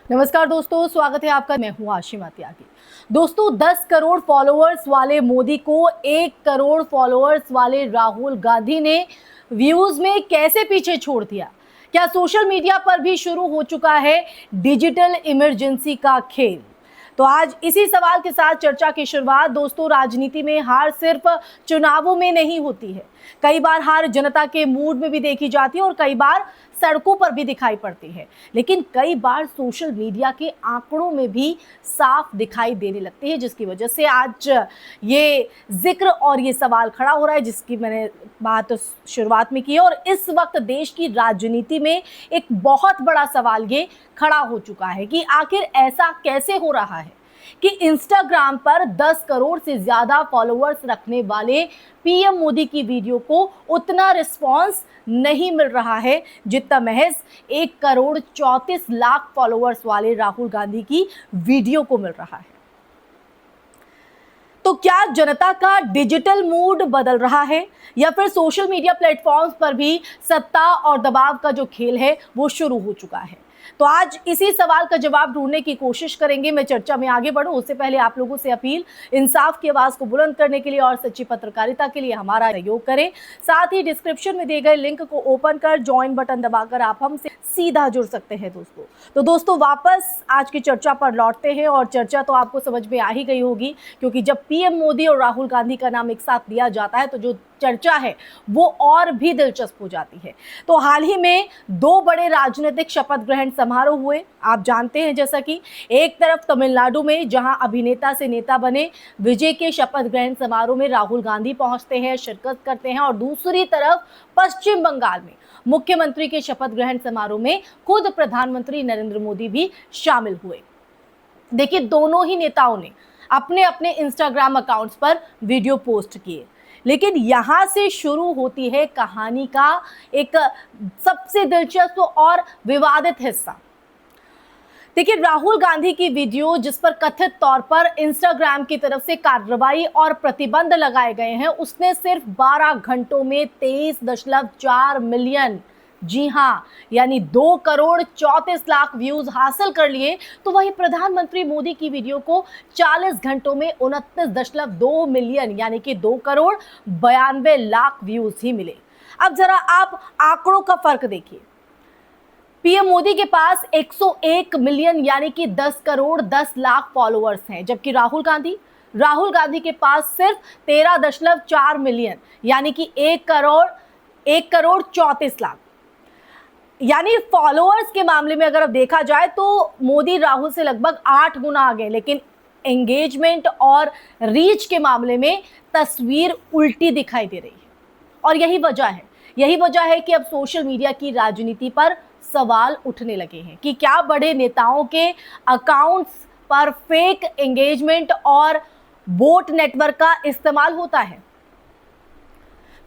नमस्कार दोस्तों, स्वागत है आपका। मैं हूं आशिमा त्यागी। दोस्तों, 10 करोड़ फॉलोअर्स वाले मोदी को 1 करोड़ फॉलोअर्स वाले राहुल गांधी ने व्यूज में कैसे पीछे छोड़ दिया? क्या सोशल मीडिया पर भी शुरू हो चुका है डिजिटल इमरजेंसी का खेल? तो आज इसी सवाल के साथ चर्चा की शुरुआत। दोस्तों, राजनीति में हार सिर्फ चुनावों में नहीं होती है। कई बार हार जनता के मूड में भी देखी जाती है और कई बार सड़कों पर भी दिखाई पड़ती है, लेकिन कई बार सोशल मीडिया के आंकड़ों में भी साफ दिखाई देने लगती है, जिसकी वजह से आज ये जिक्र और ये सवाल खड़ा हो रहा है, जिसकी मैंने बात शुरुआत में की है। और इस वक्त देश की राजनीति में एक बहुत बड़ा सवाल ये खड़ा हो चुका है कि आखिर ऐसा कैसे हो रहा है कि इंस्टाग्राम पर 10 करोड़ से ज्यादा फॉलोअर्स रखने वाले पीएम मोदी की वीडियो को उतना रिस्पांस नहीं मिल रहा है जितना महज 1 करोड़ 34 लाख फॉलोअर्स वाले राहुल गांधी की वीडियो को मिल रहा है। तो क्या जनता का डिजिटल मूड बदल रहा है या फिर सोशल मीडिया प्लेटफॉर्म्स पर भी सत्ता और दबाव का जो खेल है वो शुरू हो चुका है? तो आज इसी सवाल का जवाब ढूंढने की कोशिश करेंगे। मैं चर्चा में आगे बढ़ूं उससे पहले आप लोगों से अपील, इंसाफ की आवाज को बुलंद करने के लिए और सच्ची पत्रकारिता के लिए हमारा सहयोग करें। साथ ही डिस्क्रिप्शन में दिए गए लिंक को ओपन कर ज्वाइन बटन दबाकर आप हमसे सीधा जुड़ सकते हैं दोस्तों वापस आज की चर्चा पर लौटते हैं। और चर्चा तो आपको समझ में आ ही गई होगी, क्योंकि जब पीएम मोदी और राहुल गांधी का नाम एक साथ लिया जाता है तो जो चर्चा है वो और भी दिलचस्प हो जाती है। तो हाल ही में 2 बड़े राजनीतिक शपथ ग्रहण समारोह हुए, आप जानते हैं। जैसा कि एक तरफ तमिलनाडु में जहां अभिनेता से नेता बने विजय के शपथ ग्रहण समारोह में राहुल गांधी पहुंचते हैं, शिरकत करते हैं, और दूसरी तरफ पश्चिम बंगाल में मुख्यमंत्री के शपथ ग्रहण समारोह में खुद प्रधानमंत्री नरेंद्र मोदी भी शामिल हुए। देखिए, दोनों ही नेताओं ने अपने अपने इंस्टाग्राम अकाउंट्स पर वीडियो पोस्ट किए, लेकिन यहां से शुरू होती है कहानी का एक सबसे दिलचस्प और विवादित हिस्सा। देखिए, राहुल गांधी की वीडियो जिस पर कथित तौर पर इंस्टाग्राम की तरफ से कार्रवाई और प्रतिबंध लगाए गए हैं, उसने सिर्फ 12 घंटों में 23.4 मिलियन, जी हां, यानी 2 करोड़ 34 लाख व्यूज हासिल कर लिए। तो वही प्रधानमंत्री मोदी की वीडियो को 40 घंटों में 29.2 मिलियन, यानी कि 2 करोड़ 92 लाख व्यूज ही मिले। अब जरा आप आंकड़ों का फर्क देखिए। पीएम मोदी के पास 101 मिलियन, यानी कि 10 करोड़ 10 लाख फॉलोअर्स हैं, जबकि राहुल गांधी के पास सिर्फ 13.4 मिलियन, यानी कि 1 करोड़ 34 लाख। यानी फॉलोअर्स के मामले में अगर अब देखा जाए तो मोदी राहुल से लगभग 8 गुना आगे, लेकिन एंगेजमेंट और रीच के मामले में तस्वीर उल्टी दिखाई दे रही है। और यही वजह है कि अब सोशल मीडिया की राजनीति पर सवाल उठने लगे हैं कि क्या बड़े नेताओं के अकाउंट्स पर फेक एंगेजमेंट और बोट नेटवर्क का इस्तेमाल होता है?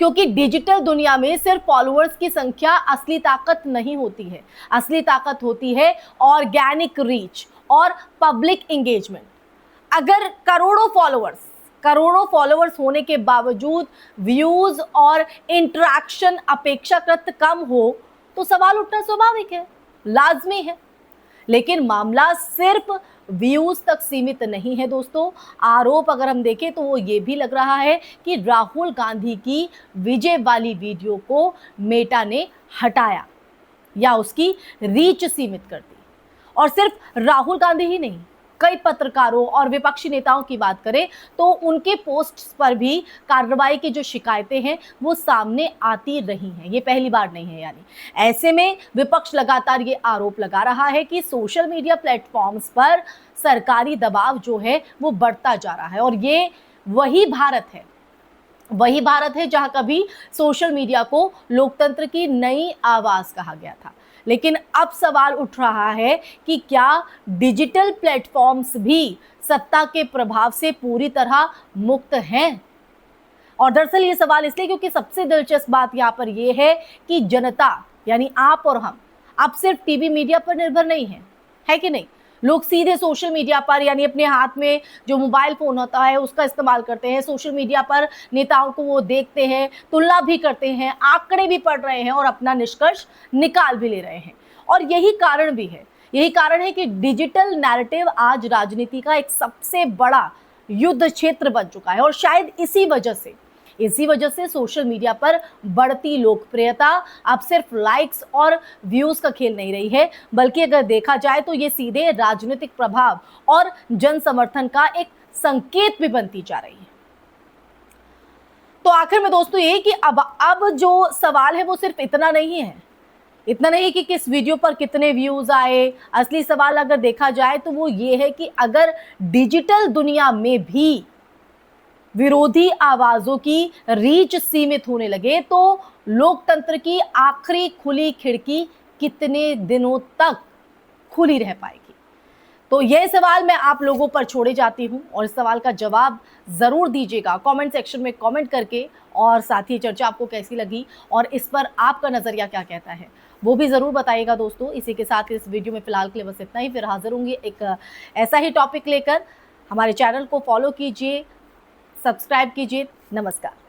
क्योंकि डिजिटल दुनिया में सिर्फ फॉलोअर्स की संख्या असली ताकत नहीं होती है। असली ताकत होती है ऑर्गेनिक रीच और पब्लिक एंगेजमेंट। अगर करोड़ों फॉलोअर्स होने के बावजूद व्यूज और इंटरेक्शन अपेक्षाकृत कम हो तो सवाल उठना स्वाभाविक है, लाजमी है। लेकिन मामला सिर्फ व्यूज तक सीमित नहीं है दोस्तों। आरोप अगर हम देखें तो वो ये भी लग रहा है कि राहुल गांधी की विजय वाली वीडियो को मेटा ने हटाया या उसकी रीच सीमित कर दी। और सिर्फ राहुल गांधी ही नहीं, कई पत्रकारों और विपक्षी नेताओं की बात करें तो उनके पोस्ट्स पर भी कार्रवाई की जो शिकायतें हैं वो सामने आती रही हैं। ये पहली बार नहीं है। यानी ऐसे में विपक्ष लगातार ये आरोप लगा रहा है कि सोशल मीडिया प्लेटफॉर्म्स पर सरकारी दबाव जो है वो बढ़ता जा रहा है। और ये वही भारत है जहां कभी सोशल मीडिया को लोकतंत्र की नई आवाज कहा गया था। लेकिन अब सवाल उठ रहा है कि क्या डिजिटल प्लेटफॉर्म्स भी सत्ता के प्रभाव से पूरी तरह मुक्त हैं? और दरअसल ये सवाल इसलिए क्योंकि सबसे दिलचस्प बात यहाँ पर यह है कि जनता, यानी आप और हम, अब सिर्फ टीवी मीडिया पर निर्भर नहीं है कि नहीं? लोग सीधे सोशल मीडिया पर, यानी अपने हाथ में जो मोबाइल फोन होता है उसका इस्तेमाल करते हैं। सोशल मीडिया पर नेताओं को वो देखते हैं, तुलना भी करते हैं, आंकड़े भी पढ़ रहे हैं और अपना निष्कर्ष निकाल भी ले रहे हैं। और यही कारण भी है यही कारण है कि डिजिटल नैरेटिव आज राजनीति का एक सबसे बड़ा युद्ध क्षेत्र बन चुका है और शायद इसी वजह से सोशल मीडिया पर बढ़ती लोकप्रियता अब सिर्फ लाइक्स और व्यूज का खेल नहीं रही है, बल्कि अगर देखा जाए तो ये सीधे राजनीतिक प्रभाव और जन समर्थन का एक संकेत भी बनती जा रही है। तो आखिर में दोस्तों ये कि अब जो सवाल है वो सिर्फ इतना नहीं कि किस वीडियो पर कितने व्यूज आए। असली सवाल अगर देखा जाए तो वो ये है कि अगर डिजिटल दुनिया में भी विरोधी आवाजों की रीच सीमित होने लगे तो लोकतंत्र की आखिरी खुली खिड़की कितने दिनों तक खुली रह पाएगी। तो यह सवाल मैं आप लोगों पर छोड़े जाती हूं और इस सवाल का जवाब जरूर दीजिएगा कमेंट सेक्शन में कमेंट करके, और साथ ही चर्चा आपको कैसी लगी और इस पर आपका नजरिया क्या कहता है वो भी जरूर बताइएगा दोस्तों। इसी के साथ इस वीडियो में फिलहाल के लिए बस इतना ही, फिर हाजिर होंगे एक ऐसा ही टॉपिक लेकर। हमारे चैनल को फॉलो कीजिए, सब्सक्राइब कीजिए। नमस्कार।